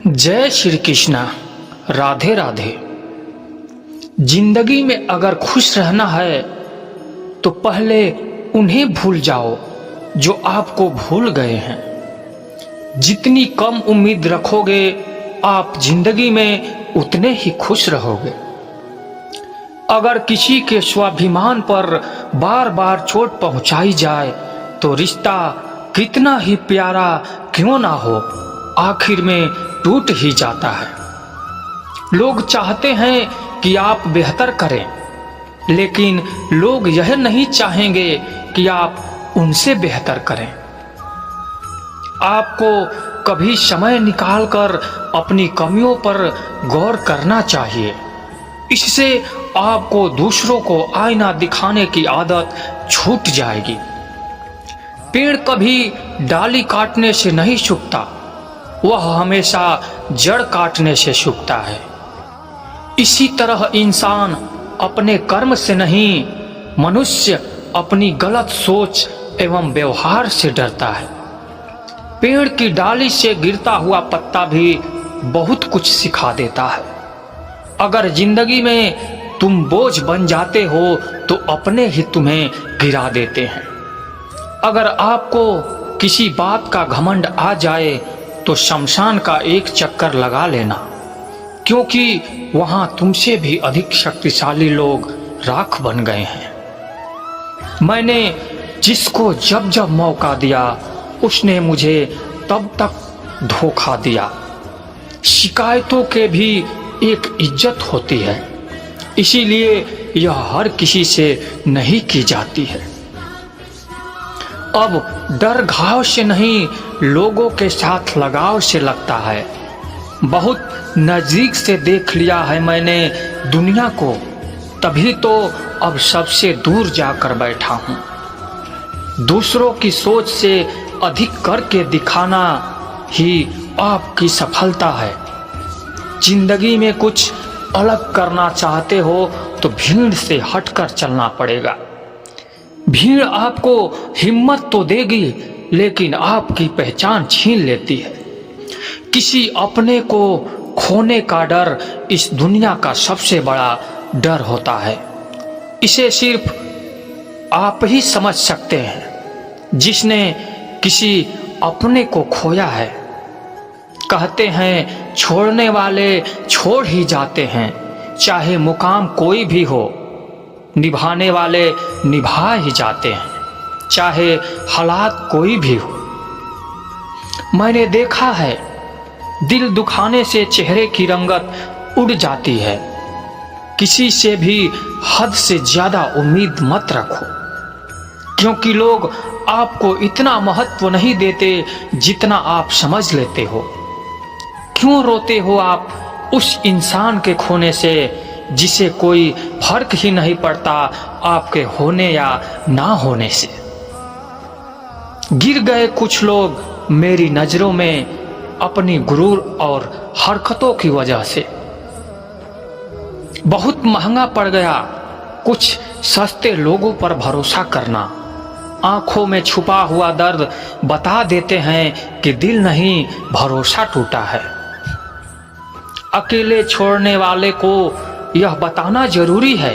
जय श्री कृष्णा। राधे राधे। जिंदगी में अगर खुश रहना है तो पहले उन्हें भूल जाओ जो आपको भूल गए हैं। जितनी कम उम्मीद रखोगे आप जिंदगी में उतने ही खुश रहोगे। अगर किसी के स्वाभिमान पर बार बार चोट पहुंचाई जाए तो रिश्ता कितना ही प्यारा क्यों ना हो आखिर में टूट ही जाता है। लोग चाहते हैं कि आप बेहतर करें, लेकिन लोग यह नहीं चाहेंगे कि आप उनसे बेहतर करें। आपको कभी समय निकालकर अपनी कमियों पर गौर करना चाहिए। इससे आपको दूसरों को आईना दिखाने की आदत छूट जाएगी। पेड़ कभी डाली काटने से नहीं सूखता, वह हमेशा जड़ काटने से सूखता है। इसी तरह इंसान अपने कर्म से नहीं, मनुष्य अपनी गलत सोच एवं व्यवहार से डरता है। पेड़ की डाली से गिरता हुआ पत्ता भी बहुत कुछ सिखा देता है। अगर जिंदगी में तुम बोझ बन जाते हो तो अपने ही तुम्हें गिरा देते हैं। अगर आपको किसी बात का घमंड आ जाए तो शमशान का एक चक्कर लगा लेना, क्योंकि वहां तुमसे भी अधिक शक्तिशाली लोग राख बन गए हैं। मैंने जिसको जब जब मौका दिया उसने मुझे तब तक धोखा दिया। शिकायतों के भी एक इज्जत होती है, इसीलिए यह हर किसी से नहीं की जाती है। अब डर घाव से नहीं, लोगों के साथ लगाव से लगता है। बहुत नजदीक से देख लिया है मैंने दुनिया को, तभी तो अब सबसे दूर जाकर बैठा हूँ। दूसरों की सोच से अधिक करके दिखाना ही आपकी सफलता है। जिंदगी में कुछ अलग करना चाहते हो तो भीड़ से हटकर चलना पड़ेगा। भीड़ आपको हिम्मत तो देगी, लेकिन आपकी पहचान छीन लेती है। किसी अपने को खोने का डर इस दुनिया का सबसे बड़ा डर होता है। इसे सिर्फ आप ही समझ सकते हैं जिसने किसी अपने को खोया है। कहते हैं छोड़ने वाले छोड़ ही जाते हैं, चाहे मुकाम कोई भी हो। निभाने वाले निभा ही जाते हैं, चाहे हालात कोई भी हो। मैंने देखा है दिल दुखाने से चेहरे की रंगत उड़ जाती है। किसी से भी हद से ज्यादा उम्मीद मत रखो, क्योंकि लोग आपको इतना महत्व नहीं देते जितना आप समझ लेते हो। क्यों रोते हो आप उस इंसान के खोने से जिसे कोई फर्क ही नहीं पड़ता आपके होने या ना होने से। गिर गए कुछ लोग मेरी नजरों में अपनी गुरूर और हरकतों की वजह से। बहुत महंगा पड़ गया कुछ सस्ते लोगों पर भरोसा करना। आंखों में छुपा हुआ दर्द बता देते हैं कि दिल नहीं, भरोसा टूटा है। अकेले छोड़ने वाले को यह बताना जरूरी है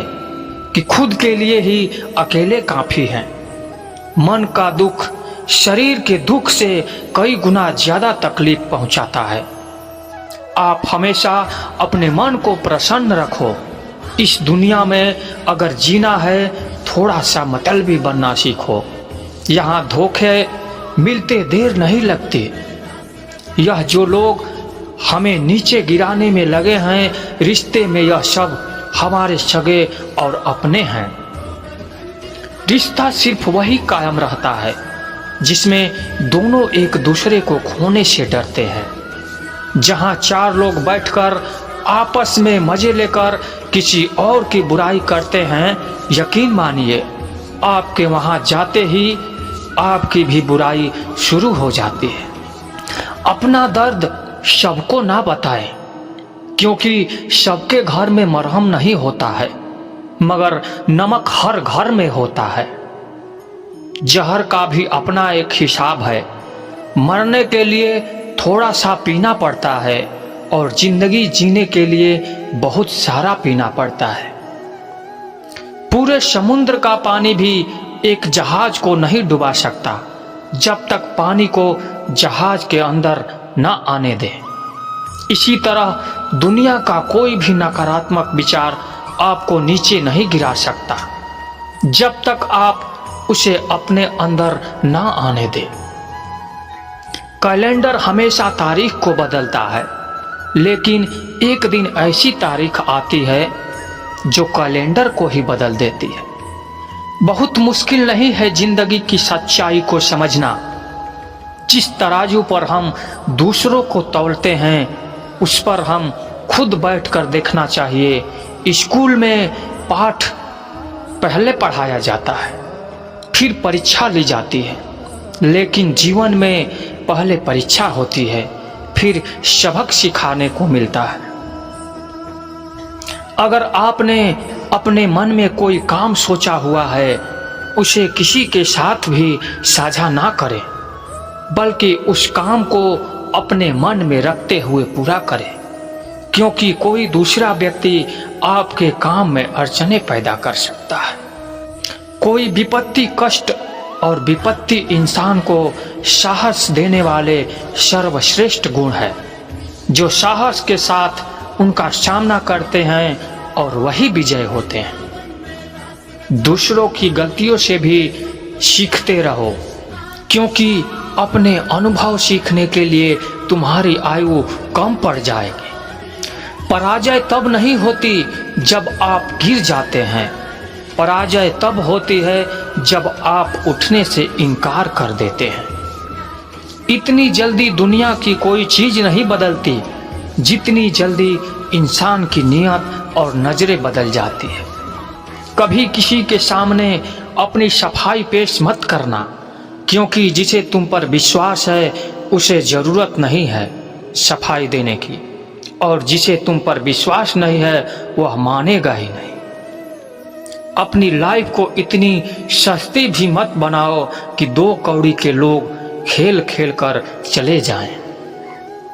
कि खुद के लिए ही अकेले काफी हैं। मन का दुख शरीर के दुख से कई गुना ज्यादा तकलीफ पहुंचाता है। आप हमेशा अपने मन को प्रसन्न रखो। इस दुनिया में अगर जीना है थोड़ा सा मतलबी बनना सीखो। यहाँ धोखे मिलते देर नहीं लगती। यह जो लोग हमें नीचे गिराने में लगे हैं, रिश्ते में यह सब हमारे सगे और अपने हैं। रिश्ता सिर्फ वही कायम रहता है जिसमें दोनों एक दूसरे को खोने से डरते हैं। जहां चार लोग बैठकर आपस में मजे लेकर किसी और की बुराई करते हैं, यकीन मानिए आपके वहां जाते ही आपकी भी बुराई शुरू हो जाती है। अपना दर्द सबको ना बताएं, क्योंकि सबके घर में मरहम नहीं होता है, मगर नमक हर घर में होता है। जहर का भी अपना एक हिसाब है। मरने के लिए थोड़ा सा पीना पड़ता है, और जिंदगी जीने के लिए बहुत सारा पीना पड़ता है। पूरे समुद्र का पानी भी एक जहाज को नहीं डुबा सकता जब तक पानी को जहाज के अंदर न आने दे। इसी तरह दुनिया का कोई भी नकारात्मक विचार आपको नीचे नहीं गिरा सकता जब तक आप उसे अपने अंदर न आने दे। कैलेंडर हमेशा तारीख को बदलता है, लेकिन एक दिन ऐसी तारीख आती है जो कैलेंडर को ही बदल देती है। बहुत मुश्किल नहीं है जिंदगी की सच्चाई को समझना। जिस तराजू पर हम दूसरों को तौलते हैं उस पर हम खुद बैठकर देखना चाहिए। स्कूल में पाठ पहले पढ़ाया जाता है, फिर परीक्षा ली जाती है, लेकिन जीवन में पहले परीक्षा होती है, फिर सबक सिखाने को मिलता है। अगर आपने अपने मन में कोई काम सोचा हुआ है, उसे किसी के साथ भी साझा ना करें, बल्कि उस काम को अपने मन में रखते हुए पूरा करें, क्योंकि कोई दूसरा व्यक्ति आपके काम में अड़चने पैदा कर सकता है। कोई विपत्ति, कष्ट और विपत्ति इंसान को साहस देने वाले सर्वश्रेष्ठ गुण है। जो साहस के साथ उनका सामना करते हैं और वही विजय होते हैं। दूसरों की गलतियों से भी सीखते रहो, क्योंकि अपने अनुभव सीखने के लिए तुम्हारी आयु कम पड़ जाएगी। पराजय तब नहीं होती जब आप गिर जाते हैं, पराजय तब होती है जब आप उठने से इनकार कर देते हैं। इतनी जल्दी दुनिया की कोई चीज नहीं बदलती जितनी जल्दी इंसान की नियत और नजरें बदल जाती है। कभी किसी के सामने अपनी सफाई पेश मत करना, क्योंकि जिसे तुम पर विश्वास है उसे जरूरत नहीं है सफाई देने की, और जिसे तुम पर विश्वास नहीं है वह मानेगा ही नहीं। अपनी लाइफ को इतनी सस्ती भी मत बनाओ कि 2 कौड़ी के लोग खेल खेल कर चले जाएं।